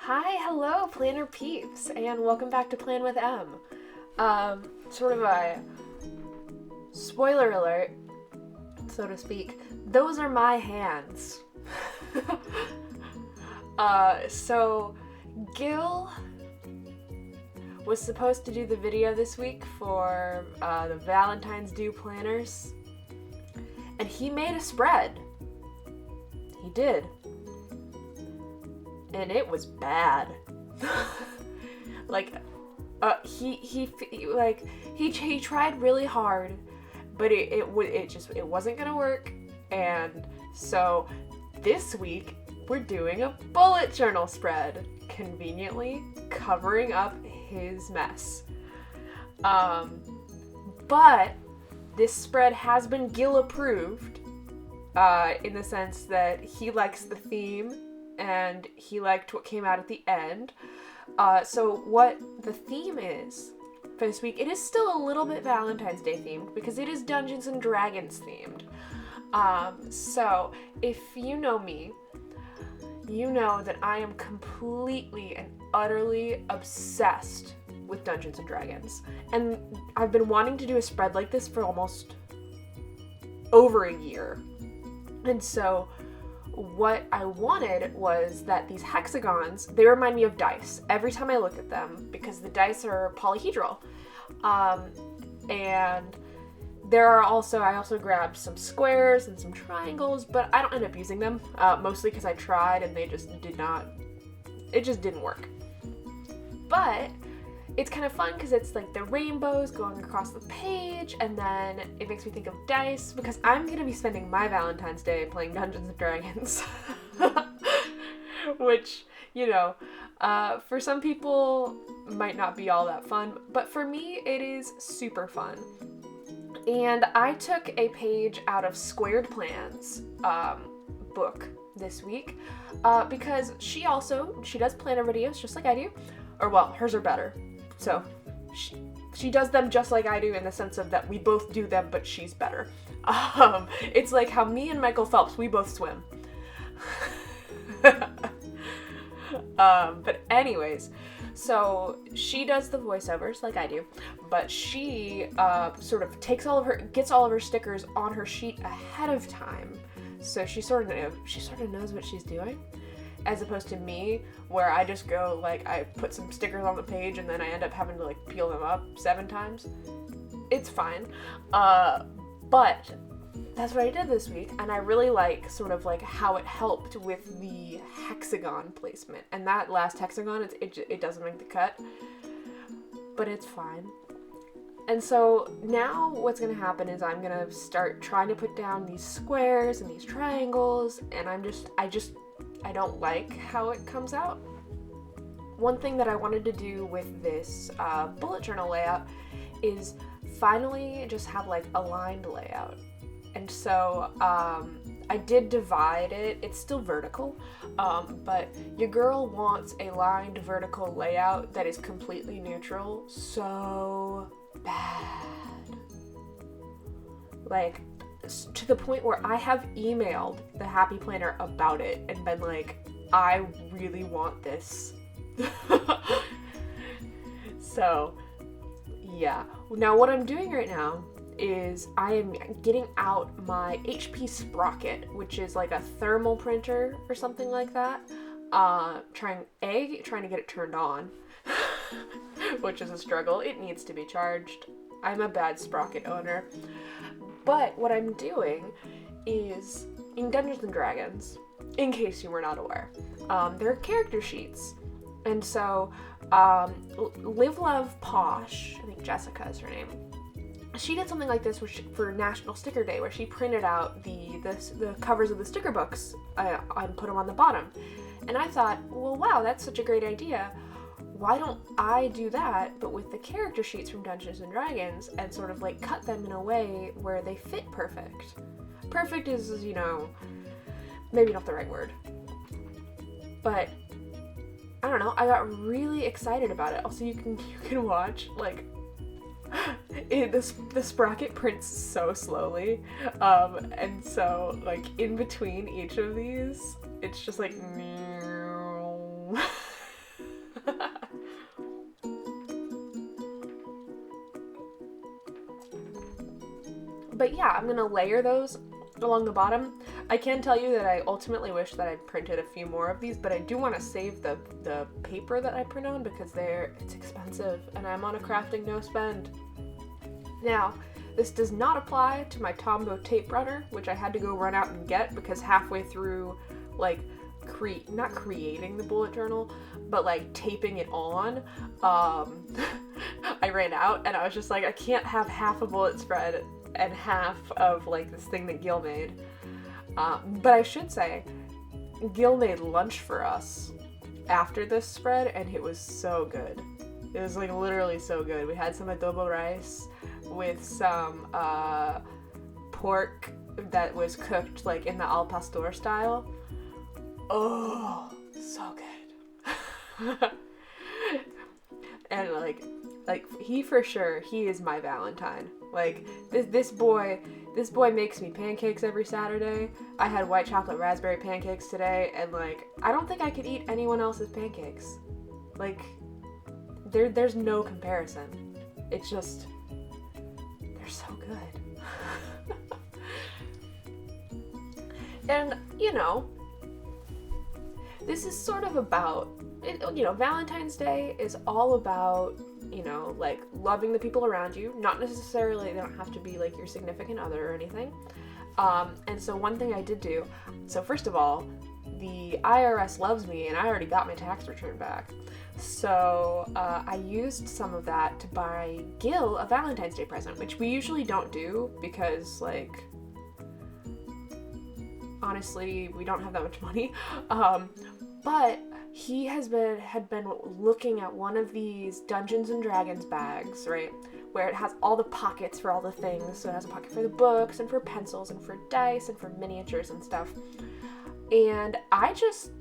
Hi, hello, Planner peeps, and welcome back to Plan with M. Sort of a spoiler alert, so to speak. Those are my hands. So Guil was supposed to do the video this week for the Valentine's Due planners, and he made a spread. He did. And it was bad. Like, he tried really hard, but it wasn't gonna work. And so this week we're doing a bullet journal spread, conveniently covering up his mess. But this spread has been Guil approved, in the sense that he likes the theme and he liked what came out at the end. So what the theme is for this week, it is still a little bit Valentine's Day themed because it is Dungeons and Dragons themed. So if you know me, you know that I am completely and utterly obsessed with Dungeons and Dragons. And I've been wanting to do a spread like this for almost over a year. And so what I wanted was that these hexagons, they remind me of dice every time I look at them because the dice are polyhedral. And I also grabbed some squares and some triangles, but I don't end up using them, mostly because I tried and it just didn't work. But it's kind of fun because it's like the rainbows going across the page, and then it makes me think of dice because I'm going to be spending my Valentine's Day playing Dungeons and Dragons. Which, for some people might not be all that fun, but for me it is super fun. And I took a page out of Squared Plans book this week because she does planner videos just like I do, or well, hers are better. So she does them just like I do in the sense of that we both do them, but she's better. It's like how me and Michael Phelps, we both swim. But anyways, so she does the voiceovers like I do, but she sort of gets all of her stickers on her sheet ahead of time. So she sort of knows what she's doing. As opposed to me, where I just go, I put some stickers on the page and then I end up having to, peel them up 7 times. It's fine. But that's what I did this week, and I really like how it helped with the hexagon placement. And that last hexagon, it doesn't make the cut, but it's fine. And so now what's going to happen is I'm going to start trying to put down these squares and these triangles, and I don't like how it comes out. One thing that I wanted to do with this bullet journal layout is finally just have a lined layout. And so I did divide it. It's still vertical, but your girl wants a lined vertical layout that is completely neutral so bad. To the point where I have emailed the Happy Planner about it and been like, I really want this. So, yeah. Now what I'm doing right now is I am getting out my HP Sprocket, which is like a thermal printer or something like that. Trying to get it turned on, which is a struggle. It needs to be charged. I'm a bad Sprocket owner. But what I'm doing is, in Dungeons & Dragons, in case you were not aware, there are character sheets. And so, Live Love Posh, I think Jessica is her name, she did something like this for National Sticker Day, where she printed out the covers of the sticker books and put them on the bottom. And I thought, well, wow, that's such a great idea. Why don't I do that, but with the character sheets from Dungeons & Dragons, and sort of cut them in a way where they fit perfect. Perfect is, maybe not the right word. But, I don't know, I got really excited about it. Also, you can watch, the sprocket prints so slowly. And so, in between each of these, it's just But yeah, I'm gonna layer those along the bottom. I can tell you that I ultimately wish that I printed a few more of these, but I do want to save the paper that I print on because it's expensive, and I'm on a crafting no spend. Now, this does not apply to my Tombow tape runner, which I had to go run out and get because halfway through, like, not creating the bullet journal, but like taping it on, I ran out, and I was just like, I can't have half a bullet spread and half of like this thing that Guil made. But I should say, Guil made lunch for us after this spread, and it was so good. It was like literally so good. We had some adobo rice with some pork that was cooked like in the al pastor style. Oh, so good. And like he for sure, he is my Valentine. Like this boy makes me pancakes every Saturday. I had white chocolate raspberry pancakes today, and like I don't think I could eat anyone else's pancakes. Like there's no comparison. It's just they're so good. And you know, this is sort of about, Valentine's Day is all about, like loving the people around you. Not necessarily, they don't have to be like your significant other or anything. And so one thing I did do, so first of all, the IRS loves me and I already got my tax return back. So I used some of that to buy Guil a Valentine's Day present, which we usually don't do because like, honestly, we don't have that much money. But he had been looking at one of these Dungeons and Dragons bags, right? Where it has all the pockets for all the things. So it has a pocket for the books and for pencils and for dice and for miniatures and stuff. And I just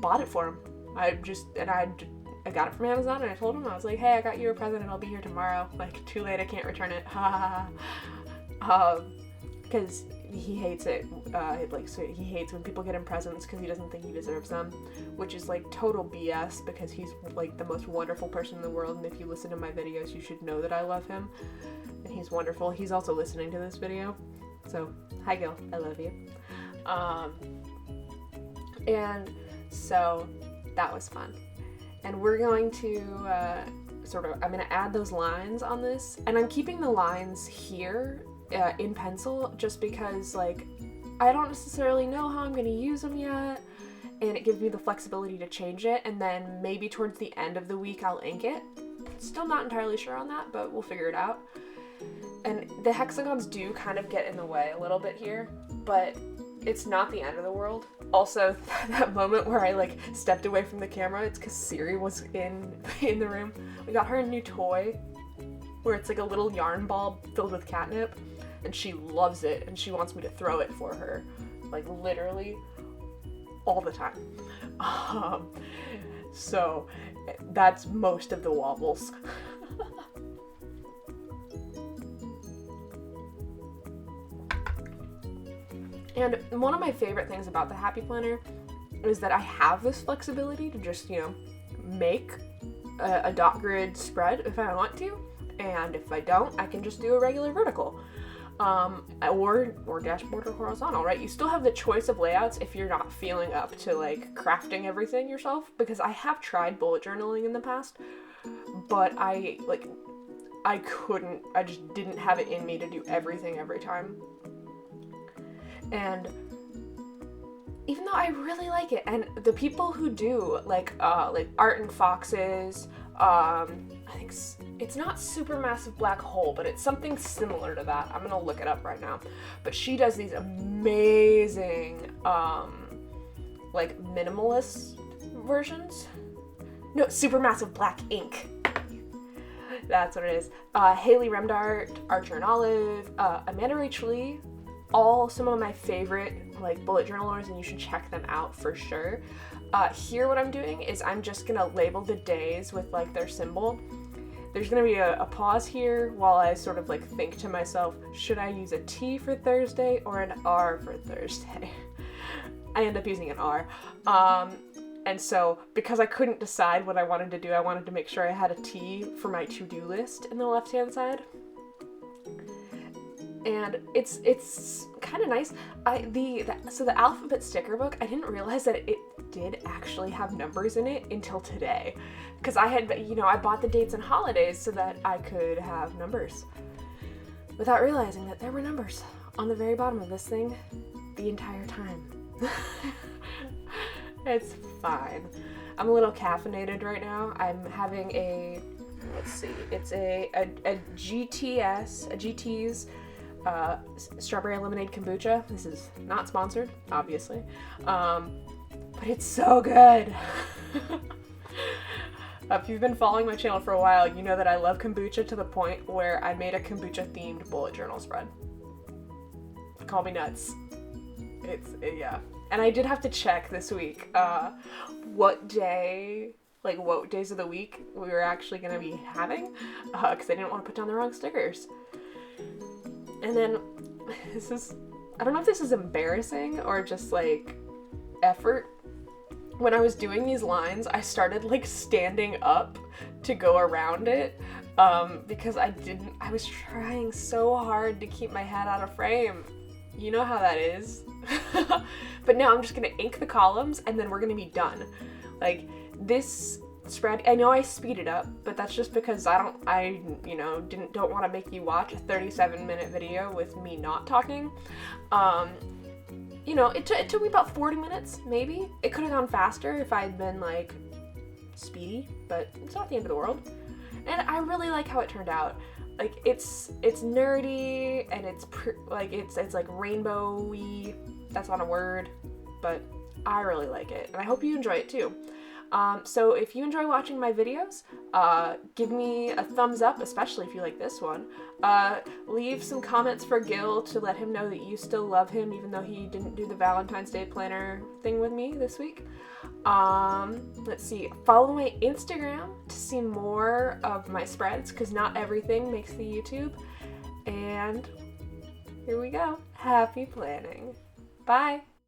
bought it for him. I got it from Amazon, and I told him, I was like, hey, I got you a present and I'll be here tomorrow. Like, too late, I can't return it. Ha ha. Because he hates it. So he hates when people get him presents because he doesn't think he deserves them, which is like total BS because he's like the most wonderful person in the world, and if you listen to my videos, you should know that I love him, and he's wonderful. He's also listening to this video, so hi Guil, I love you. And so that was fun, and we're going to I'm gonna add those lines on this, and I'm keeping the lines here in pencil just because like I don't necessarily know how I'm going to use them yet, and it gives me the flexibility to change it, and then maybe towards the end of the week I'll ink it. Still not entirely sure on that, but we'll figure it out. And the hexagons do kind of get in the way a little bit here, but it's not the end of the world. Also, that moment where I like stepped away from the camera, it's because Siri was in the room. We got her a new toy where it's like a little yarn ball filled with catnip, and she loves it, and she wants me to throw it for her, like literally all the time. So that's most of the wobbles. And one of my favorite things about the Happy Planner is that I have this flexibility to just, make a dot grid spread if I want to, and if I don't, I can just do a regular vertical. Or dashboard or horizontal, right? You still have the choice of layouts if you're not feeling up to like crafting everything yourself, because I have tried bullet journaling in the past, but I just didn't have it in me to do everything every time. And even though I really like it, and the people who do like Art and Foxes, I think it's not Supermassive Black Hole, but it's something similar to that. I'm gonna look it up right now. But she does these amazing, like minimalist versions. No, Supermassive Black Ink. That's what it is. Haley Remdart, Archer and Olive, Amanda Rachel Lee, all some of my favorite like bullet journalers, and you should check them out for sure. Here what I'm doing is I'm just gonna label the days with like their symbol. There's gonna be a pause here while I sort of like think to myself, should I use a T for Thursday or an R for Thursday? I end up using an R. And so because I couldn't decide what I wanted to do, I wanted to make sure I had a T for my to-do list in the left-hand side. and it's kind of nice. So the alphabet sticker book, I didn't realize that it did actually have numbers in it until today, because I had, I bought the dates and holidays so that I could have numbers, without realizing that there were numbers on the very bottom of this thing the entire time. It's fine. I'm a little caffeinated right now. I'm having it's a GT's strawberry lemonade kombucha. This is not sponsored, obviously, but it's so good. If you've been following my channel for a while, you know that I love kombucha to the point where I made a kombucha themed bullet journal spread. Call me nuts. Yeah. And I did have to check this week what days of the week we were actually going to be having, because I didn't want to put down the wrong stickers. And then I don't know if this is embarrassing or just like effort. When I was doing these lines, I started like standing up to go around it, because I was trying so hard to keep my head out of frame. You know how that is. But now I'm just gonna ink the columns and then we're gonna be done. Like, this spread, I know I speed it up, but that's just because I don't want to make you watch a 37-minute video with me not talking. It took me about 40 minutes, maybe. It could have gone faster if I had been like speedy, but it's not the end of the world. And I really like how it turned out. Like, it's nerdy, and it's like rainbowy. That's not a word, but I really like it, and I hope you enjoy it too. So if you enjoy watching my videos, give me a thumbs up, especially if you like this one. Leave some comments for Guil to let him know that you still love him, even though he didn't do the Valentine's Day planner thing with me this week. Let's see, follow my Instagram to see more of my spreads, because not everything makes the YouTube. And here we go. Happy planning. Bye.